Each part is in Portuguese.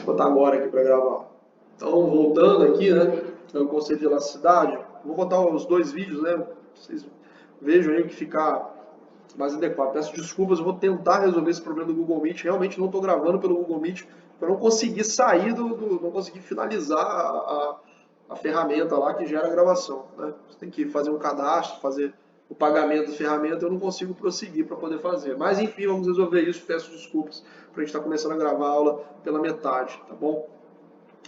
Vou botar agora aqui para gravar. Então, voltando aqui, né, no conceito de elasticidade, vou botar os dois vídeos, né, vocês vejam aí o que ficar mais adequado. Peço desculpas, eu vou tentar resolver esse problema do Google Meet. Realmente não estou gravando pelo Google Meet, porque eu não consegui sair não consegui finalizar a ferramenta lá que gera a gravação, né? Você tem que fazer um cadastro, fazer o pagamento da ferramenta, eu não consigo prosseguir para poder fazer. Mas enfim, vamos resolver isso. Peço desculpas para a gente estar começando a gravar a aula pela metade, tá bom?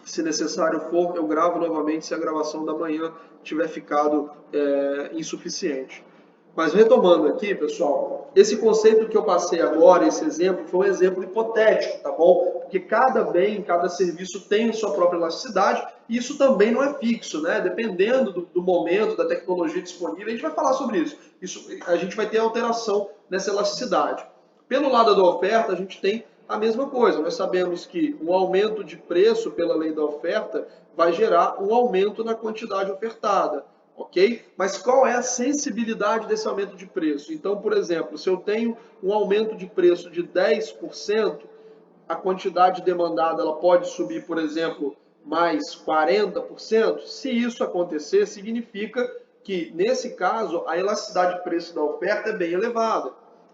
Se necessário for, eu gravo novamente se a gravação da manhã tiver ficado insuficiente. Mas retomando aqui, pessoal, esse conceito que eu passei agora, esse exemplo, foi um exemplo hipotético, tá bom? Porque cada bem, cada serviço tem sua própria elasticidade e isso também não é fixo, né? Dependendo do momento, da tecnologia disponível, a gente vai falar sobre isso. A gente vai ter alteração nessa elasticidade. Pelo lado da oferta, a gente tem a mesma coisa. Nós sabemos que um aumento de preço pela lei da oferta vai gerar um aumento na quantidade ofertada. Ok? Mas qual é a sensibilidade desse aumento de preço? Então, por exemplo, se eu tenho um aumento de preço de 10%, a quantidade demandada ela pode subir, por exemplo, mais 40%. Se isso acontecer, significa que, nesse caso, a elasticidade de preço da oferta é bem elevada.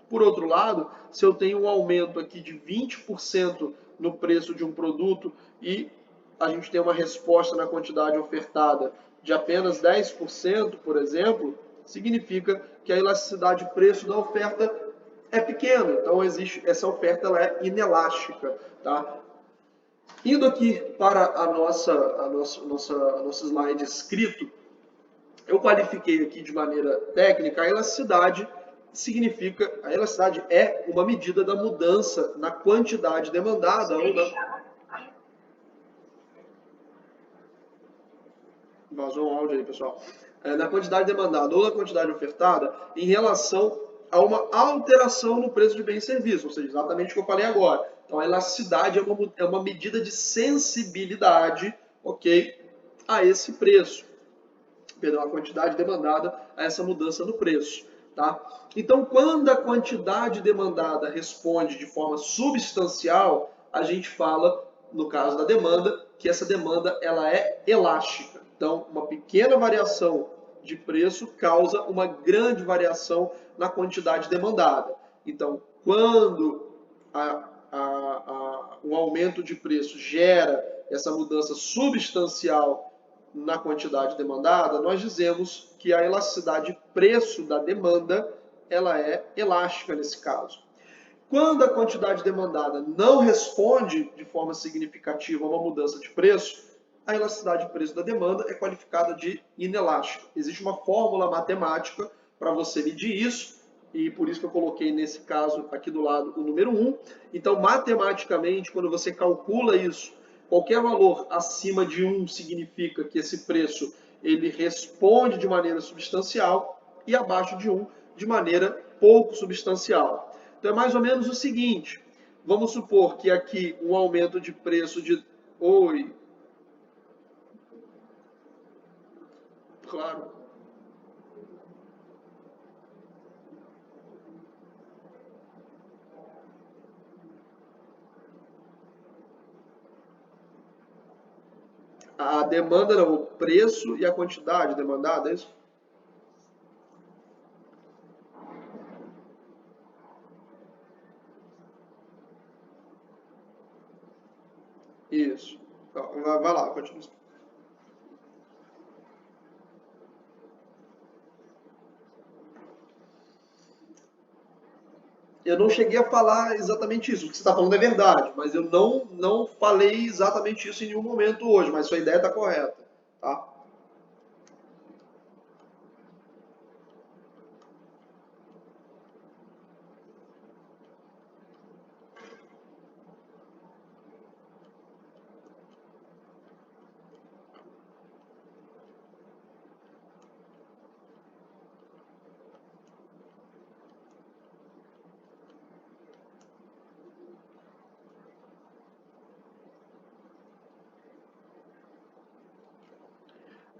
Por outro lado, se eu tenho um aumento aqui de 20% no preço de um produto e a gente tem uma resposta na quantidade ofertada de apenas 10%, por exemplo, significa que a elasticidade de preço da oferta é pequena. Então, essa oferta ela é inelástica. Tá? Indo aqui para a nosso slide escrito, eu qualifiquei aqui de maneira técnica a elasticidade. A elasticidade é uma medida da mudança na quantidade demandada ou na... Vazou um áudio aí, pessoal. Na quantidade demandada ou na quantidade ofertada em relação a uma alteração no preço de bem e serviço, ou seja, exatamente o que eu falei agora. Então, a elasticidade é uma medida de sensibilidade, ok, a esse preço. Perdão, a quantidade demandada a essa mudança no preço. Tá? Então, quando a quantidade demandada responde de forma substancial, a gente fala, no caso da demanda, que essa demanda ela é elástica. Então, uma pequena variação de preço causa uma grande variação na quantidade demandada. Então, quando um aumento de preço gera essa mudança substancial na quantidade demandada, nós dizemos que a elasticidade de preço da demanda ela é elástica nesse caso. Quando a quantidade demandada não responde de forma significativa a uma mudança de preço, a elasticidade de preço da demanda é qualificada de inelástica. Existe uma fórmula matemática para você medir isso, e por isso que eu coloquei nesse caso aqui do lado o número 1. Então, matematicamente, quando você calcula isso, qualquer valor acima de 1 significa que esse preço ele responde de maneira substancial e abaixo de 1 de maneira pouco substancial. Então é mais ou menos o seguinte, vamos supor que aqui um aumento de preço de... Oi. Claro. A demanda não, o preço e a quantidade demandada, é isso? Isso. Vai lá, continua. Eu não cheguei a falar exatamente isso. O que você está falando é verdade, mas eu não falei exatamente isso em nenhum momento hoje, mas sua ideia está correta. Tá?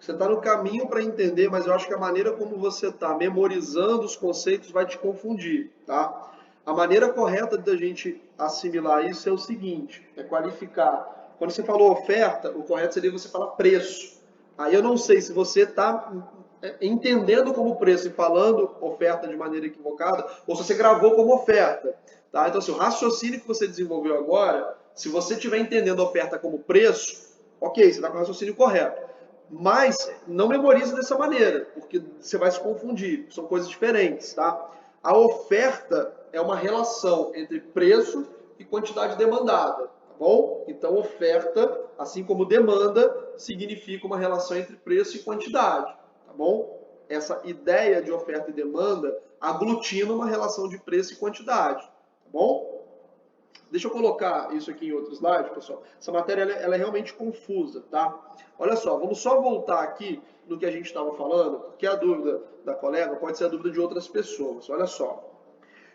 Você está no caminho para entender, mas eu acho que a maneira como você está memorizando os conceitos vai te confundir, tá? A maneira correta da gente assimilar isso é o seguinte, é qualificar Quando você falou oferta, o correto seria você falar preço. Aí eu não sei se você está entendendo como preço e falando oferta de maneira equivocada, ou se você gravou como oferta. Tá? Então, assim, o raciocínio que você desenvolveu agora, se você estiver entendendo a oferta como preço, ok, você está com o raciocínio correto. Mas não memorize dessa maneira, porque você vai se confundir. São coisas diferentes, tá? A oferta é uma relação entre preço e quantidade demandada, tá bom? Então, oferta, assim como demanda, significa uma relação entre preço e quantidade, tá bom? Essa ideia de oferta e demanda aglutina uma relação de preço e quantidade, tá bom? Deixa eu colocar isso aqui em outro slide, pessoal. Essa matéria ela é realmente confusa, tá? Olha só, vamos só voltar aqui no que a gente estava falando, porque a dúvida da colega pode ser a dúvida de outras pessoas. Olha só.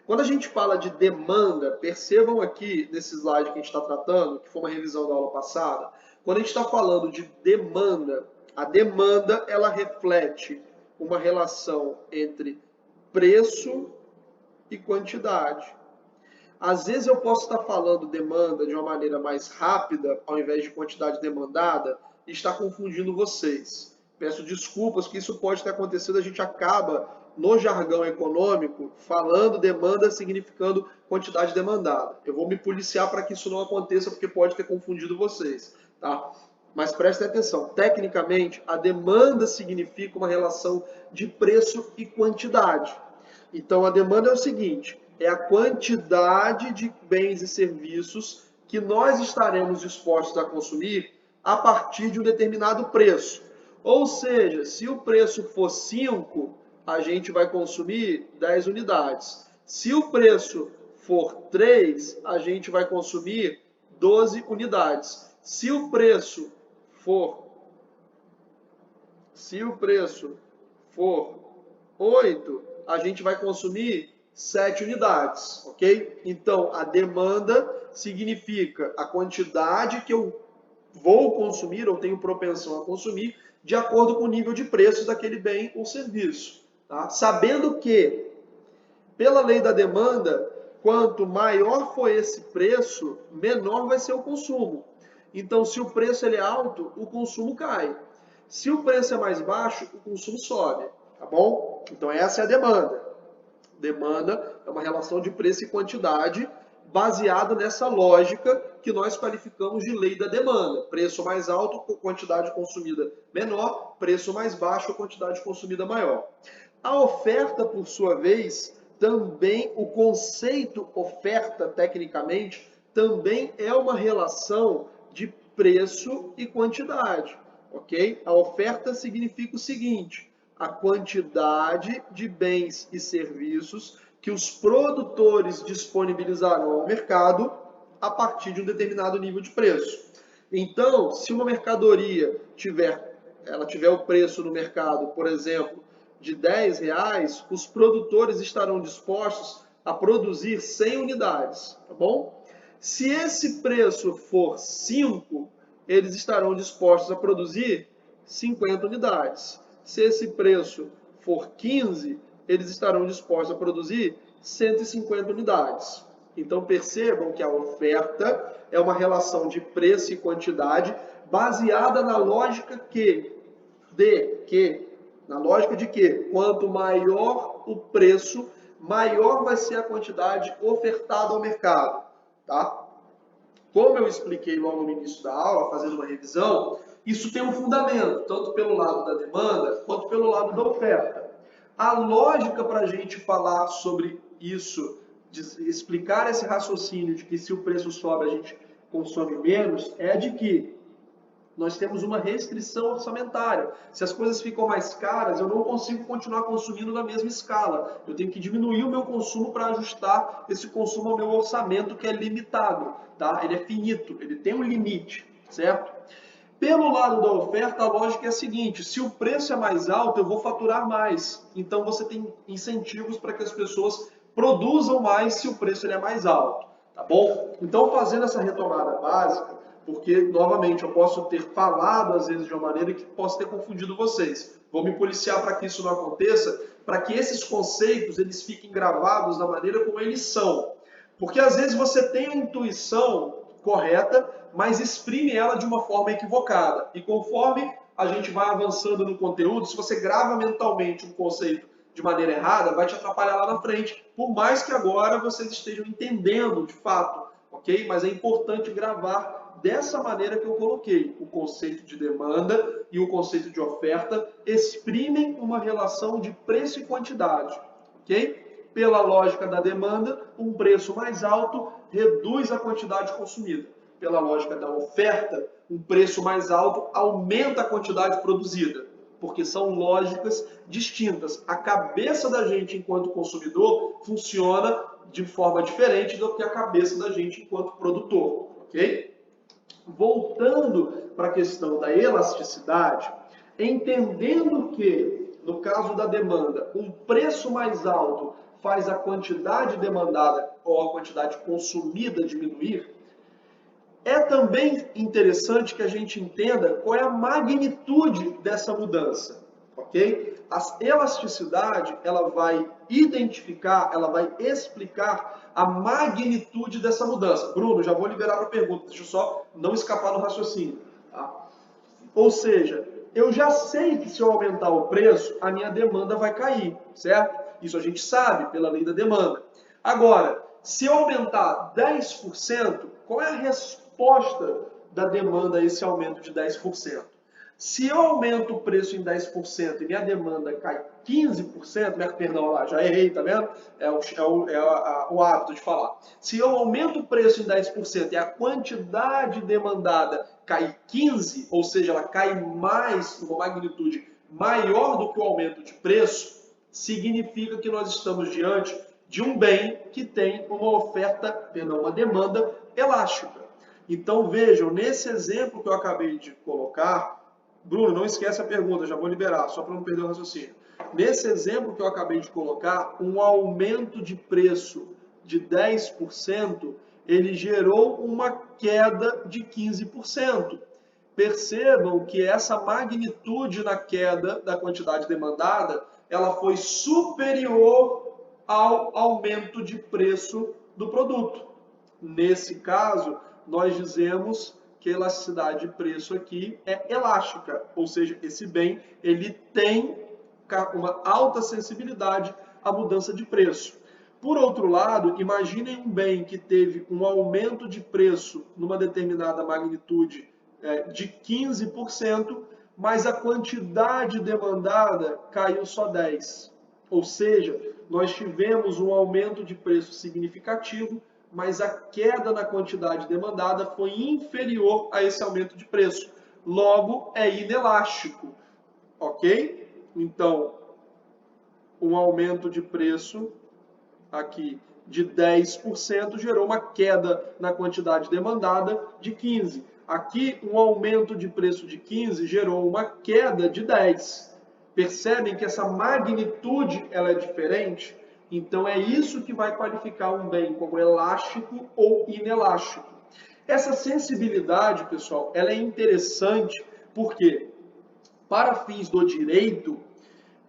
Quando a gente fala de demanda, percebam aqui nesse slide que a gente está tratando, que foi uma revisão da aula passada, quando a gente está falando de demanda, a demanda ela reflete uma relação entre preço e quantidade. Às vezes eu posso estar falando demanda de uma maneira mais rápida, ao invés de quantidade demandada, e estar confundindo vocês. Peço desculpas, que isso pode ter acontecido, a gente acaba, no jargão econômico, falando demanda significando quantidade demandada. Eu vou me policiar para que isso não aconteça, porque pode ter confundido vocês. Tá? Mas prestem atenção, tecnicamente, a demanda significa uma relação de preço e quantidade. Então, a demanda é o seguinte, é a quantidade de bens e serviços que nós estaremos dispostos a consumir a partir de um determinado preço. Ou seja, se o preço for 5, a gente vai consumir 10 unidades. Se o preço for 3, a gente vai consumir 12 unidades. Se o preço for 8, a gente vai consumir 7 unidades, ok? Então, a demanda significa a quantidade que eu vou consumir ou tenho propensão a consumir de acordo com o nível de preços daquele bem ou serviço. Tá? Sabendo que, pela lei da demanda, quanto maior for esse preço, menor vai ser o consumo. Então, se o preço ele é alto, o consumo cai. Se o preço é mais baixo, o consumo sobe. Tá bom? Então, essa é a demanda. Demanda é uma relação de preço e quantidade baseada nessa lógica que nós qualificamos de lei da demanda. Preço mais alto, quantidade consumida menor, preço mais baixo, quantidade consumida maior. A oferta, por sua vez, também o conceito oferta, tecnicamente, também é uma relação de preço e quantidade, ok? A oferta significa o seguinte, a quantidade de bens e serviços que os produtores disponibilizarão ao mercado a partir de um determinado nível de preço. Então, se uma mercadoria tiver o preço no mercado, por exemplo, de R$10, os produtores estarão dispostos a produzir 100 unidades, tá bom? Se esse preço for 5, eles estarão dispostos a produzir 50 unidades. Se esse preço for 15, eles estarão dispostos a produzir 150 unidades. Então percebam que a oferta é uma relação de preço e quantidade baseada na lógica de que quanto maior o preço, maior vai ser a quantidade ofertada ao mercado, tá? Como eu expliquei logo no início da aula, fazendo uma revisão, isso tem um fundamento, tanto pelo lado da demanda, quanto pelo lado da oferta. A lógica para a gente falar sobre isso, de explicar esse raciocínio de que se o preço sobe a gente consome menos, é de que nós temos uma restrição orçamentária. Se as coisas ficam mais caras, eu não consigo continuar consumindo na mesma escala. Eu tenho que diminuir o meu consumo para ajustar esse consumo ao meu orçamento, que é limitado, tá? Ele é finito, ele tem um limite, certo? Pelo lado da oferta, a lógica é a seguinte, se o preço é mais alto, eu vou faturar mais. Então você tem incentivos para que as pessoas produzam mais se o preço ele é mais alto, tá bom? Então, fazendo essa retomada básica, porque, novamente, eu posso ter falado, às vezes, de uma maneira que possa ter confundido vocês. Vou me policiar para que isso não aconteça, para que esses conceitos eles fiquem gravados da maneira como eles são. Porque, às vezes, você tem a intuição correta, mas exprime ela de uma forma equivocada. E conforme a gente vai avançando no conteúdo, se você grava mentalmente um conceito de maneira errada, vai te atrapalhar lá na frente, por mais que agora vocês estejam entendendo de fato, ok? Mas é importante gravar dessa maneira que eu coloquei. O conceito de demanda e o conceito de oferta exprimem uma relação de preço e quantidade, ok? Pela lógica da demanda, um preço mais alto reduz a quantidade consumida. Pela lógica da oferta, um preço mais alto aumenta a quantidade produzida, porque são lógicas distintas. A cabeça da gente enquanto consumidor funciona de forma diferente do que a cabeça da gente enquanto produtor, ok? Voltando para a questão da elasticidade, entendendo que, no caso da demanda, um preço mais alto faz a quantidade demandada ou a quantidade consumida diminuir, é também interessante que a gente entenda qual é a magnitude dessa mudança, ok? A elasticidade, ela vai identificar, ela vai explicar a magnitude dessa mudança. Bruno, já vou liberar para a pergunta, deixa eu só não escapar no raciocínio. Tá? Ou seja, eu já sei que se eu aumentar o preço, a minha demanda vai cair, certo? Isso a gente sabe pela lei da demanda. Agora, se eu aumentar 10%, qual é a resposta da demanda a esse aumento de 10%? Se eu aumento o preço em 10% e minha demanda cai 15%, perdão, lá, já errei, tá vendo? O hábito de falar. Se eu aumento o preço em 10% e a quantidade demandada cai 15%, ou seja, ela cai mais, numa magnitude maior do que o aumento de preço, significa que nós estamos diante de um bem que tem uma oferta, perdão, uma demanda elástica. Então vejam, nesse exemplo que eu acabei de colocar, Bruno, não esquece a pergunta, já vou liberar, só para não perder o raciocínio. Nesse exemplo que eu acabei de colocar, um aumento de preço de 10%, ele gerou uma queda de 15%. Percebam que essa magnitude na queda da quantidade demandada, ela foi superior ao aumento de preço do produto. Nesse caso, nós dizemos que a elasticidade de preço aqui é elástica, ou seja, esse bem ele tem uma alta sensibilidade à mudança de preço. Por outro lado, imaginem um bem que teve um aumento de preço numa determinada magnitude de 15%, mas a quantidade demandada caiu só 10%. Ou seja, nós tivemos um aumento de preço significativo, mas a queda na quantidade demandada foi inferior a esse aumento de preço. Logo, é inelástico, ok? Então, um aumento de preço aqui de 10% gerou uma queda na quantidade demandada de 15%. Aqui, um aumento de preço de 15% gerou uma queda de 10%. Percebem que essa magnitude ela é diferente? Então é isso que vai qualificar um bem como elástico ou inelástico. Essa sensibilidade, pessoal, ela é interessante porque, para fins do direito,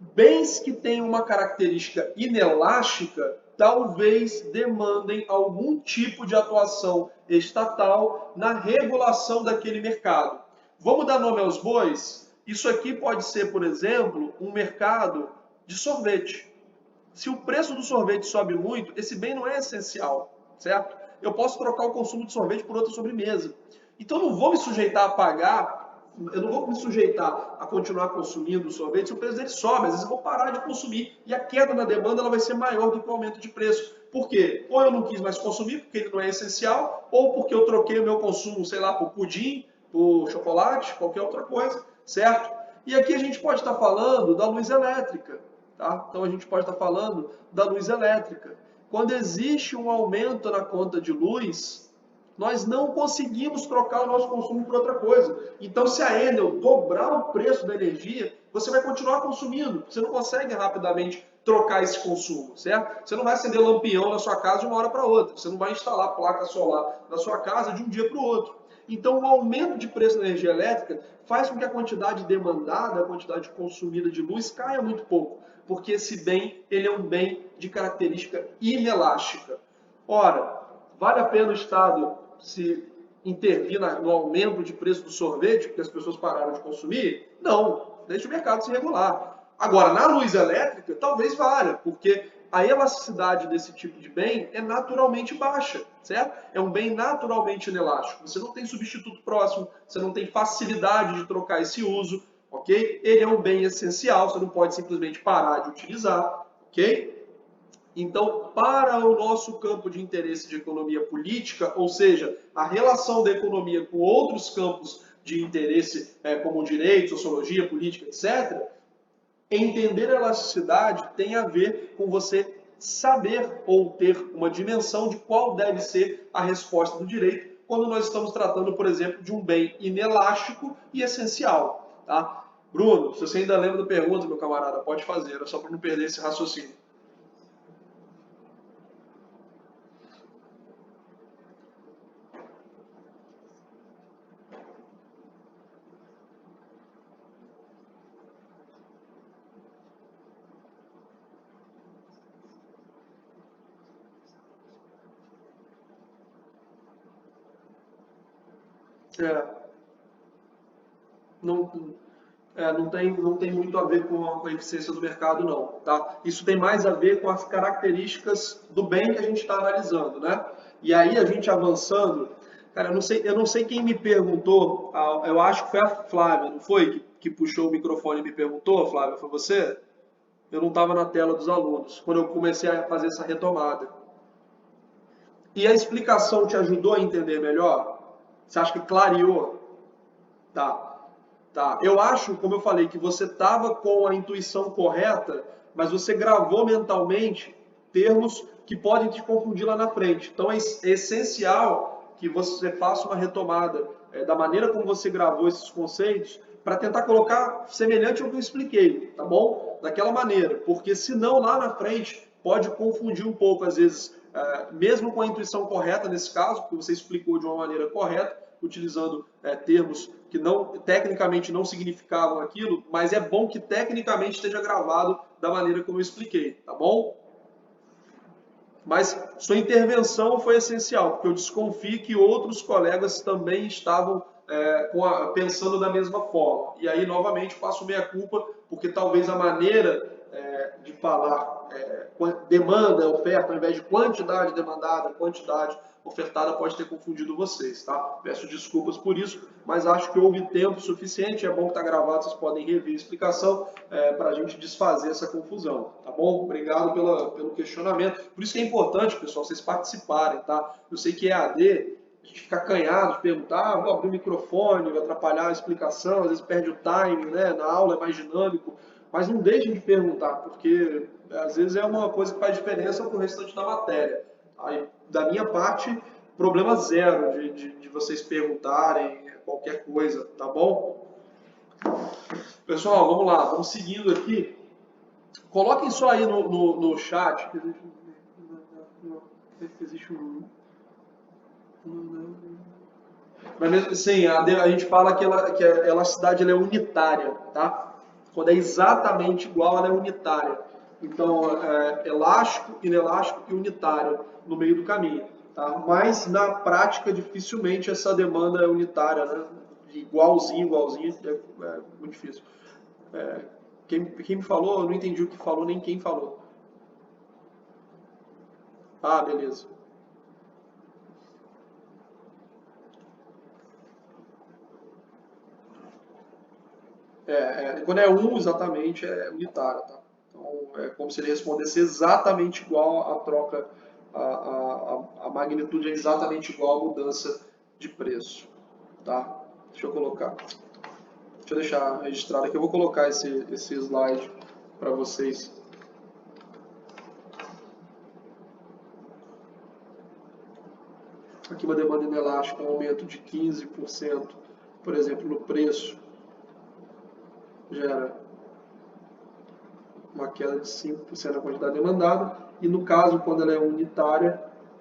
bens que têm uma característica inelástica talvez demandem algum tipo de atuação estatal na regulação daquele mercado. Vamos dar nome aos bois? Isso aqui pode ser, por exemplo, um mercado de sorvete. Se o preço do sorvete sobe muito, esse bem não é essencial, certo? Eu posso trocar o consumo de sorvete por outra sobremesa. Então eu não vou me sujeitar a pagar, eu não vou me sujeitar a continuar consumindo o sorvete se o preço dele sobe. Às vezes eu vou parar de consumir e a queda na demanda ela vai ser maior do que o aumento de preço. Por quê? Ou eu não quis mais consumir porque ele não é essencial, ou porque eu troquei o meu consumo, sei lá, por pudim, por chocolate, qualquer outra coisa, certo? E aqui a gente pode estar falando da luz elétrica. Tá? Então a gente pode estar falando da luz elétrica. Quando existe um aumento na conta de luz, nós não conseguimos trocar o nosso consumo por outra coisa. Então, se a Enel dobrar o preço da energia, você vai continuar consumindo. Você não consegue rapidamente trocar esse consumo, certo? Você não vai acender lampião na sua casa de uma hora para outra. Você não vai instalar placa solar na sua casa de um dia para o outro. Então, o aumento de preço da energia elétrica faz com que a quantidade demandada, a quantidade consumida de luz caia muito pouco, porque esse bem ele é um bem de característica inelástica. Ora, vale a pena o Estado se intervir no aumento de preço do sorvete, porque as pessoas pararam de consumir? Não, deixa o mercado se regular. Agora, na luz elétrica, talvez valha, porque a elasticidade desse tipo de bem é naturalmente baixa, certo? É um bem naturalmente inelástico. Você não tem substituto próximo, você não tem facilidade de trocar esse uso, ok? Ele é um bem essencial, você não pode simplesmente parar de utilizar, ok? Então, para o nosso campo de interesse de economia política, ou seja, a relação da economia com outros campos de interesse, como direito, sociologia, política, etc., entender a elasticidade tem a ver com você saber ou ter uma dimensão de qual deve ser a resposta do direito quando nós estamos tratando, por exemplo, de um bem inelástico e essencial. Tá? Bruno, se você ainda lembra da pergunta, meu camarada, pode fazer, é só para não perder esse raciocínio. É, não, não tem muito a ver com a eficiência do mercado, não. Tá? Isso tem mais a ver com as características do bem que a gente está analisando. Né? E aí, a gente avançando, cara, eu não sei quem me perguntou, eu acho que foi a Flávia, não foi? Que puxou o microfone e me perguntou, Flávia, foi você? Eu não estava na tela dos alunos, quando eu comecei a fazer essa retomada. E a explicação te ajudou a entender melhor? Você acha que clareou? Tá. Tá. Eu acho, como eu falei, que você estava com a intuição correta, mas você gravou mentalmente termos que podem te confundir lá na frente. Então é essencial que você faça uma retomada da maneira como você gravou esses conceitos para tentar colocar semelhante ao que eu expliquei, tá bom? Daquela maneira, porque senão lá na frente pode confundir um pouco, às vezes, mesmo com a intuição correta nesse caso, que você explicou de uma maneira correta, utilizando termos que tecnicamente não significavam aquilo, mas é bom que tecnicamente esteja gravado da maneira como eu expliquei, tá bom? Mas sua intervenção foi essencial, porque eu desconfio que outros colegas também estavam pensando da mesma forma. E aí, novamente, faço meia culpa, porque talvez a maneira de falar demanda, oferta, ao invés de quantidade demandada, quantidade ofertada, pode ter confundido vocês, tá? Peço desculpas por isso, mas acho que houve tempo suficiente, é bom que está gravado, vocês podem rever a explicação para a gente desfazer essa confusão, tá bom? Obrigado pelo questionamento. Por isso que é importante, pessoal, vocês participarem, tá? Eu sei que EAD, a gente fica acanhado de perguntar, vou abrir o microfone, vai atrapalhar a explicação, às vezes perde o timing, né? Na aula é mais dinâmico, mas não deixem de perguntar, porque às vezes é uma coisa que faz diferença para o restante da matéria. Aí, da minha parte, problema zero de vocês perguntarem qualquer coisa, tá bom? Pessoal, vamos lá, vamos seguindo aqui. Coloquem só aí no chat. Existe um. Mas mesmo assim, a gente fala que a elasticidade ela é unitária, tá? Quando é exatamente igual, ela é unitária. Então, elástico, inelástico e unitário no meio do caminho. Tá? Mas, na prática, dificilmente essa demanda é unitária, né? Igualzinho, igualzinho, é muito difícil. Quem me falou, eu não entendi o que falou, nem quem falou. Ah, beleza. Quando é um, exatamente, é unitário, tá? Então, é como se ele respondesse exatamente igual a troca, a magnitude é exatamente igual à mudança de preço, tá? Deixa eu colocar, deixa eu deixar registrado aqui, eu vou colocar esse slide para vocês. Aqui uma demanda inelástica, um aumento de 15%, por exemplo, no preço, gera uma queda de 5% na quantidade demandada, e no caso, quando ela é unitária,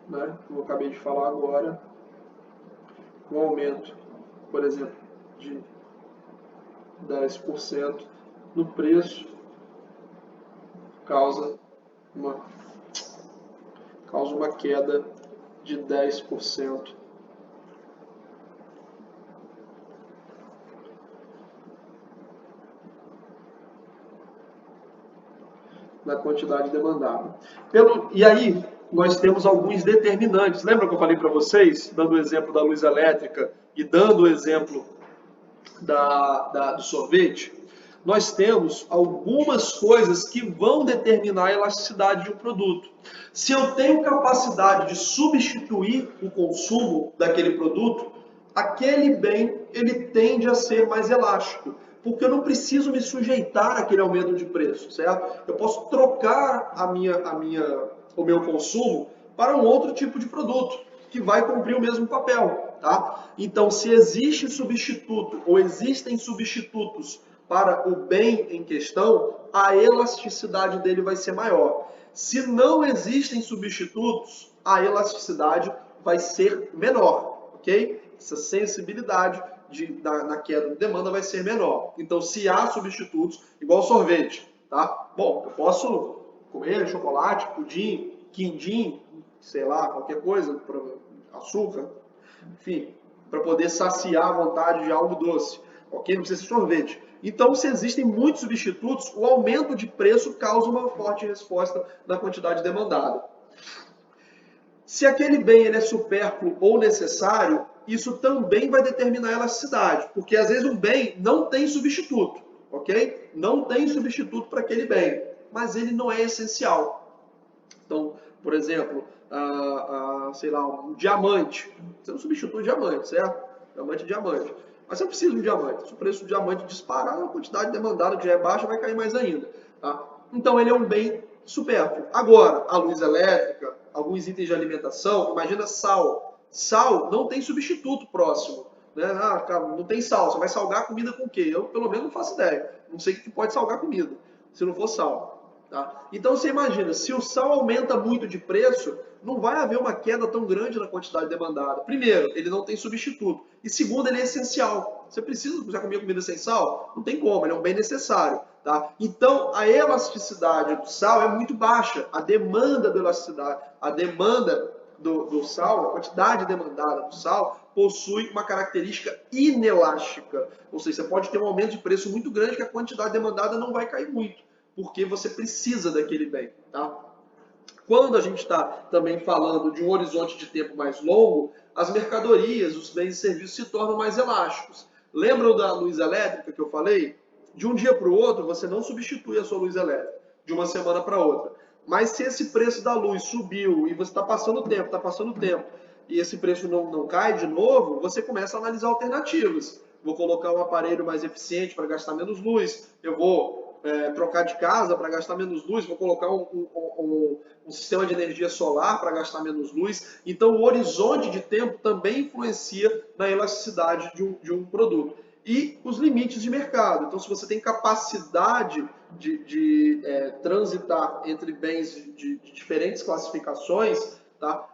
né, como eu acabei de falar agora, um aumento, por exemplo, de 10% no preço causa uma, causa uma queda de 10% na quantidade demandada. E aí, nós temos alguns determinantes. Lembra que eu falei para vocês, dando o exemplo da luz elétrica e dando o exemplo do sorvete? Nós temos algumas coisas que vão determinar a elasticidade de um produto. Se eu tenho capacidade de substituir o consumo daquele produto, aquele bem ele tende a ser mais elástico, porque eu não preciso me sujeitar àquele aumento de preço, certo? Eu posso trocar o meu consumo para um outro tipo de produto que vai cumprir o mesmo papel, tá? Então, se existe substituto ou existem substitutos para o bem em questão, a elasticidade dele vai ser maior. Se não existem substitutos, a elasticidade vai ser menor, ok? Essa sensibilidade na queda de demanda vai ser menor. Então, se há substitutos, igual sorvete, tá? Bom, eu posso comer chocolate, pudim, quindim, sei lá, qualquer coisa, açúcar, enfim, para poder saciar a vontade de algo doce, ok? Não precisa ser sorvete. Então, se existem muitos substitutos, o aumento de preço causa uma forte resposta na quantidade demandada. Se aquele bem ele é supérfluo ou necessário, isso também vai determinar a elasticidade, porque às vezes um bem não tem substituto, ok? Não tem substituto para aquele bem, mas ele não é essencial. Então, por exemplo, sei lá, um diamante. Você não substitui o diamante, certo? Diamante é diamante. Mas você precisa de um diamante. Se o preço do diamante disparar, a quantidade demandada, que já é baixa, vai cair mais ainda. Tá? Então, ele é um bem supérfluo. Agora, a luz elétrica, alguns itens de alimentação, imagina sal. Sal não tem substituto próximo. Né? Não tem sal. Você vai salgar a comida com o quê? Eu, pelo menos, não faço ideia. Não sei o que pode salgar a comida, se não for sal. Tá? Então você imagina, se o sal aumenta muito de preço, não vai haver uma queda tão grande na quantidade demandada. Primeiro, ele não tem substituto. E segundo, ele é essencial. Você precisa já comer comida sem sal? Não tem como, ele é um bem necessário. Tá? Então a elasticidade do sal é muito baixa. A demanda da elasticidade, a demanda do sal, a quantidade demandada do sal, possui uma característica inelástica. Ou seja, você pode ter um aumento de preço muito grande que a quantidade demandada não vai cair muito, porque você precisa daquele bem, tá? Quando a gente está também falando de um horizonte de tempo mais longo, as mercadorias, os bens e serviços se tornam mais elásticos. Lembram da luz elétrica que eu falei? De um dia para o outro, você não substitui a sua luz elétrica, de uma semana para outra. Mas se esse preço da luz subiu e você está passando tempo, e esse preço não cai de novo, você começa a analisar alternativas. Vou colocar um aparelho mais eficiente para gastar menos luz, eu vou trocar de casa para gastar menos luz, vou colocar um sistema de energia solar para gastar menos luz. Então, o horizonte de tempo também influencia na elasticidade de um produto. E os limites de mercado. Então, se você tem capacidade de transitar entre bens de diferentes classificações, tá?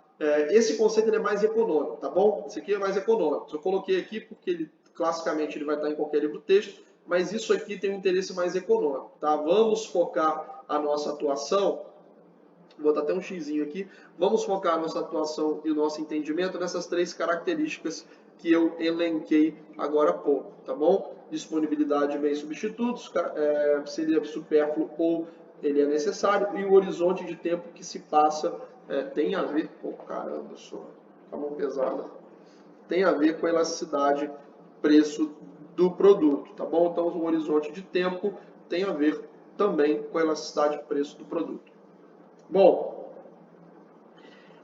Esse conceito ele é mais econômico, tá bom? Esse aqui é mais econômico. Eu coloquei aqui porque classicamente ele vai estar em qualquer livro-texto, mas isso aqui tem um interesse mais econômico, tá? Vamos focar a nossa atuação, vou botar até um xizinho aqui, vamos focar a nossa atuação e o nosso entendimento nessas três características que eu elenquei agora há pouco, tá bom? Disponibilidade de bens substitutos, se ele é supérfluo ou ele é necessário, e o horizonte de tempo que se passa tem a ver, caramba, só, tá mão pesada, tem a ver com a elasticidade, preço do produto, tá bom? Então, o horizonte de tempo tem a ver também com a elasticidade de preço do produto. Bom,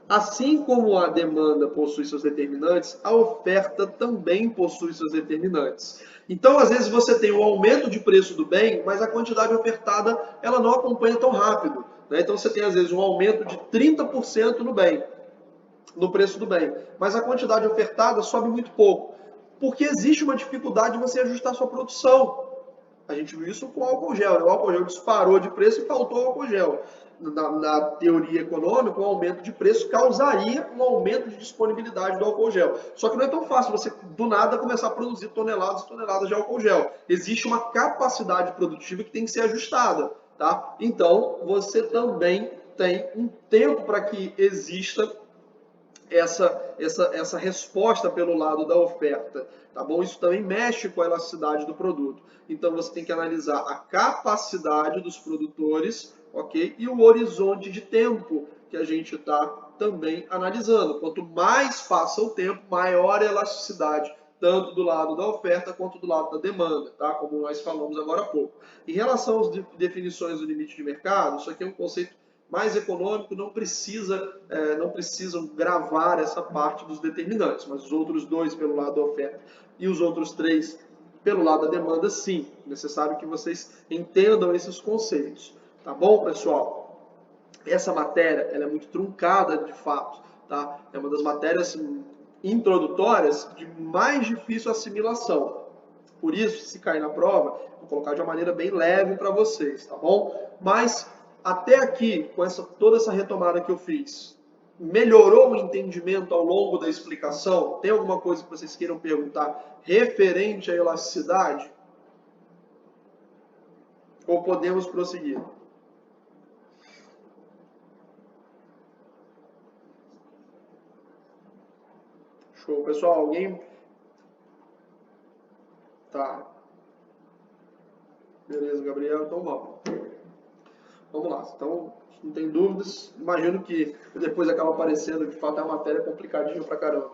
assim como a demanda possui seus determinantes, a oferta também possui seus determinantes. Então, às vezes você tem um aumento de preço do bem, mas a quantidade ofertada ela não acompanha tão rápido, né? Então, você tem às vezes um aumento de 30% no bem, no preço do bem, mas a quantidade ofertada sobe muito pouco, porque existe uma dificuldade de você ajustar a sua produção. A gente viu isso com o álcool gel, né? O álcool gel disparou de preço e faltou álcool gel. Na teoria econômica, o aumento de preço causaria um aumento de disponibilidade do álcool gel. Só que não é tão fácil você, do nada, começar a produzir toneladas e toneladas de álcool gel. Existe uma capacidade produtiva que tem que ser ajustada, tá? Então, você também tem um tempo para que exista essa resposta pelo lado da oferta, tá bom? Isso também mexe com a elasticidade do produto. Então você tem que analisar a capacidade dos produtores, ok? E o horizonte de tempo que a gente está também analisando. Quanto mais passa o tempo, maior a elasticidade, tanto do lado da oferta quanto do lado da demanda, tá? Como nós falamos agora há pouco. Em relação às definições do limite de mercado, isso aqui é um conceito mais econômico, não precisam gravar essa parte dos determinantes, mas os outros dois pelo lado da oferta e os outros três pelo lado da demanda, sim. É necessário que vocês entendam esses conceitos. Tá bom, pessoal? Essa matéria ela é muito truncada, de fato. Tá? É uma das matérias introdutórias de mais difícil assimilação. Por isso, se cair na prova, vou colocar de uma maneira bem leve para vocês, tá bom? Mas até aqui, com toda essa retomada que eu fiz, melhorou o entendimento ao longo da explicação? Tem alguma coisa que vocês queiram perguntar referente à elasticidade? Ou podemos prosseguir? Show. Pessoal, alguém? Tá. Beleza, Gabriel. Então vamos. Vamos lá. Então, não tem dúvidas. Imagino que depois acaba aparecendo, de fato, é uma matéria complicadinha pra caramba.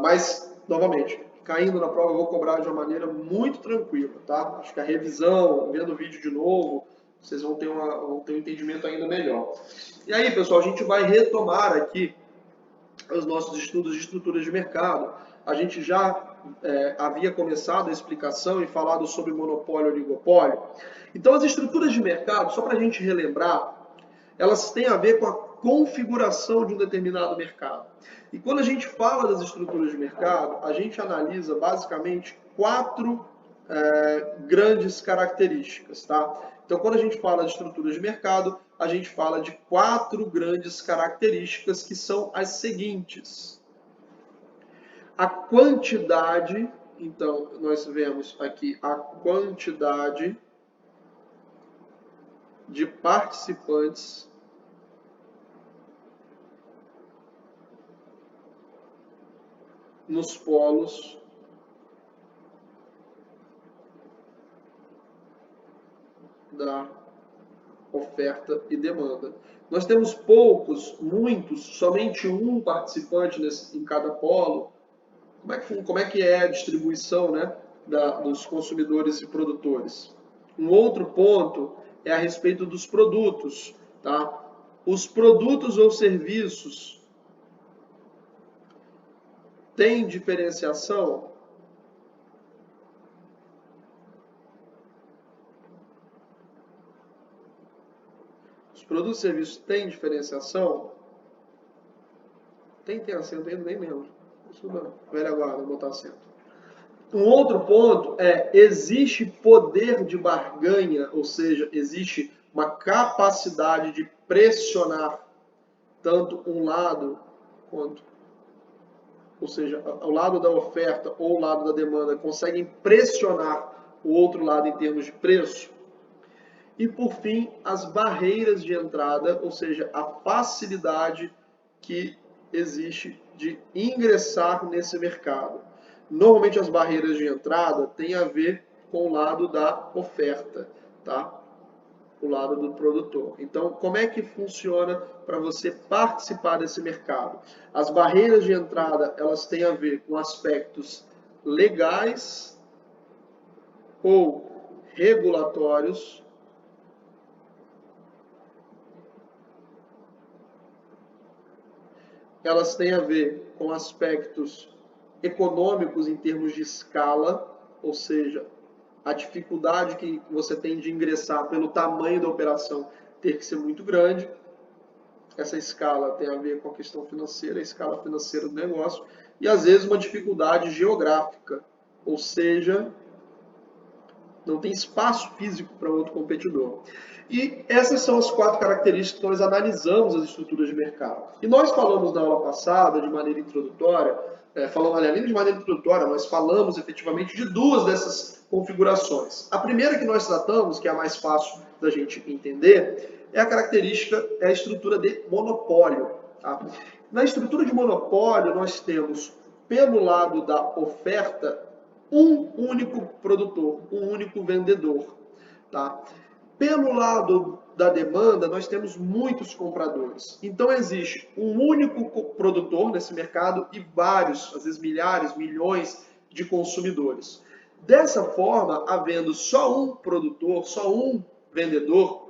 Mas, novamente, caindo na prova, eu vou cobrar de uma maneira muito tranquila, tá? Acho que a revisão, vendo o vídeo de novo, vocês vão ter um entendimento ainda melhor. E aí, pessoal, a gente vai retomar aqui os nossos estudos de estruturas de mercado. A gente já havia começado a explicação e falado sobre monopólio e oligopólio. Então, as estruturas de mercado, só para a gente relembrar, elas têm a ver com a configuração de um determinado mercado. E quando a gente fala das estruturas de mercado, a gente analisa basicamente 4 grandes características, tá? Então, quando a gente fala de estruturas de mercado, a gente fala de 4 grandes características que são as seguintes. A quantidade, então, nós vemos aqui a quantidade de participantes nos polos da oferta e demanda. Nós temos poucos, muitos, somente um participante em cada polo. Como é que é a distribuição, né, dos consumidores e produtores? Um outro ponto é a respeito dos produtos. Tá? Os produtos ou serviços têm diferenciação? Os produtos e serviços têm diferenciação? Tem acento ainda, nem lembro. Isso não. Velha guarda, vou botar acento. Um outro ponto é, existe poder de barganha, ou seja, existe uma capacidade de pressionar tanto um lado quanto, ou seja, o lado da oferta ou o lado da demanda conseguem pressionar o outro lado em termos de preço. E por fim, as barreiras de entrada, ou seja, a facilidade que existe de ingressar nesse mercado. Normalmente as barreiras de entrada têm a ver com o lado da oferta, tá? O lado do produtor. Então, como é que funciona para você participar desse mercado? As barreiras de entrada, elas têm a ver com aspectos legais ou regulatórios. Elas têm a ver com aspectos econômicos em termos de escala, ou seja, a dificuldade que você tem de ingressar pelo tamanho da operação ter que ser muito grande. Essa escala tem a ver com a questão financeira, a escala financeira do negócio, e às vezes uma dificuldade geográfica, ou seja, não tem espaço físico para outro competidor. E essas são as 4 características que nós analisamos as estruturas de mercado. E nós falamos na aula passada, de maneira introdutória, além de maneira introdutória, nós falamos efetivamente de 2 dessas configurações. A primeira que nós tratamos, que é a mais fácil da gente entender, é a estrutura de monopólio. Tá? Na estrutura de monopólio, nós temos, pelo lado da oferta, um único produtor, um único vendedor. Tá? Pelo lado da demanda, nós temos muitos compradores. Então, existe um único produtor nesse mercado e vários, às vezes milhares, milhões de consumidores. Dessa forma, havendo só um produtor, só um vendedor,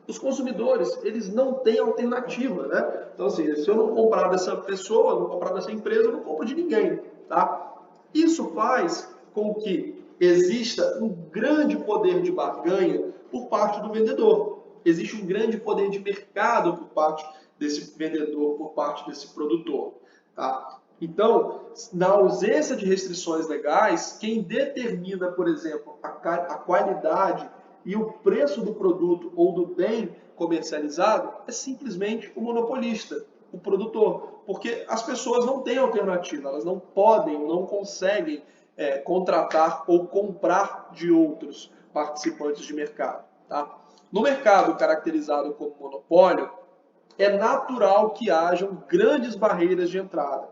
os consumidores, eles não têm alternativa, né? Então, assim, se eu não comprar dessa pessoa, não comprar dessa empresa, eu não compro de ninguém, tá? Isso faz com que exista um grande poder de barganha por parte do vendedor. Existe um grande poder de mercado por parte desse vendedor, por parte desse produtor, tá? Então, na ausência de restrições legais, quem determina, por exemplo, a qualidade e o preço do produto ou do bem comercializado é simplesmente o monopolista, o produtor, porque as pessoas não têm alternativa, elas não podem, não conseguem contratar ou comprar de outros participantes de mercado. Tá? No mercado caracterizado como monopólio, é natural que hajam grandes barreiras de entrada.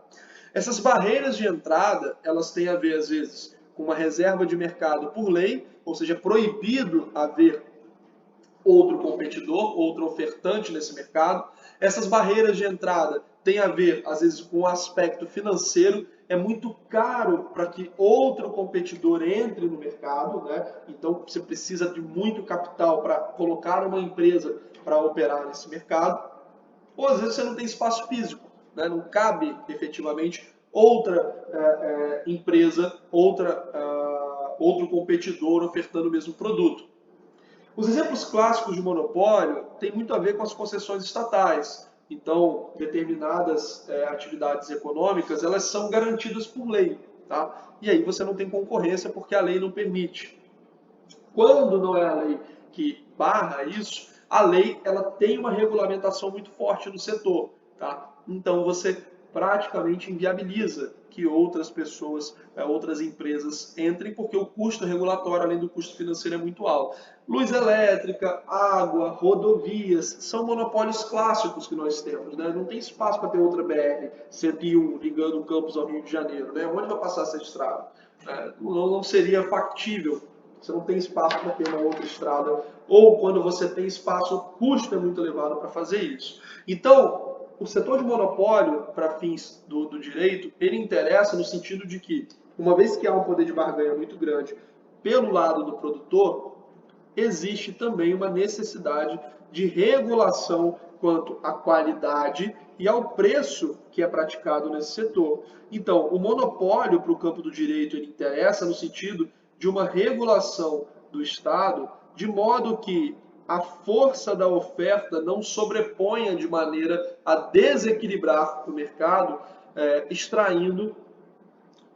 Essas barreiras de entrada, elas têm a ver, às vezes, com uma reserva de mercado por lei, ou seja, é proibido haver outro competidor, outro ofertante nesse mercado. Essas barreiras de entrada têm a ver, às vezes, com o aspecto financeiro. É muito caro para que outro competidor entre no mercado, né? Então você precisa de muito capital para colocar uma empresa para operar nesse mercado. Ou às vezes você não tem espaço físico, né? Não cabe efetivamente outra empresa, outro competidor ofertando o mesmo produto. Os exemplos clássicos de monopólio têm muito a ver com as concessões estatais. Então, determinadas atividades econômicas, elas são garantidas por lei. Tá? E aí você não tem concorrência porque a lei não permite. Quando não é a lei que barra isso, a lei ela tem uma regulamentação muito forte no setor. Tá? Então, você praticamente inviabiliza que outras pessoas, outras empresas entrem, porque o custo regulatório, além do custo financeiro, é muito alto. Luz elétrica, água, rodovias, são monopólios clássicos que nós temos. Né? Não tem espaço para ter outra BR-101 ligando o campus ao Rio de Janeiro. Né? Onde vai passar essa estrada? Não seria factível. Você não tem espaço para ter uma outra estrada. Ou quando você tem espaço, o custo é muito elevado para fazer isso. Então, o setor de monopólio, para fins do direito, ele interessa no sentido de que, uma vez que há um poder de barganha muito grande pelo lado do produtor, existe também uma necessidade de regulação quanto à qualidade e ao preço que é praticado nesse setor. Então, o monopólio para o campo do direito ele interessa no sentido de uma regulação do Estado, de modo que a força da oferta não sobreponha de maneira a desequilibrar o mercado, extraindo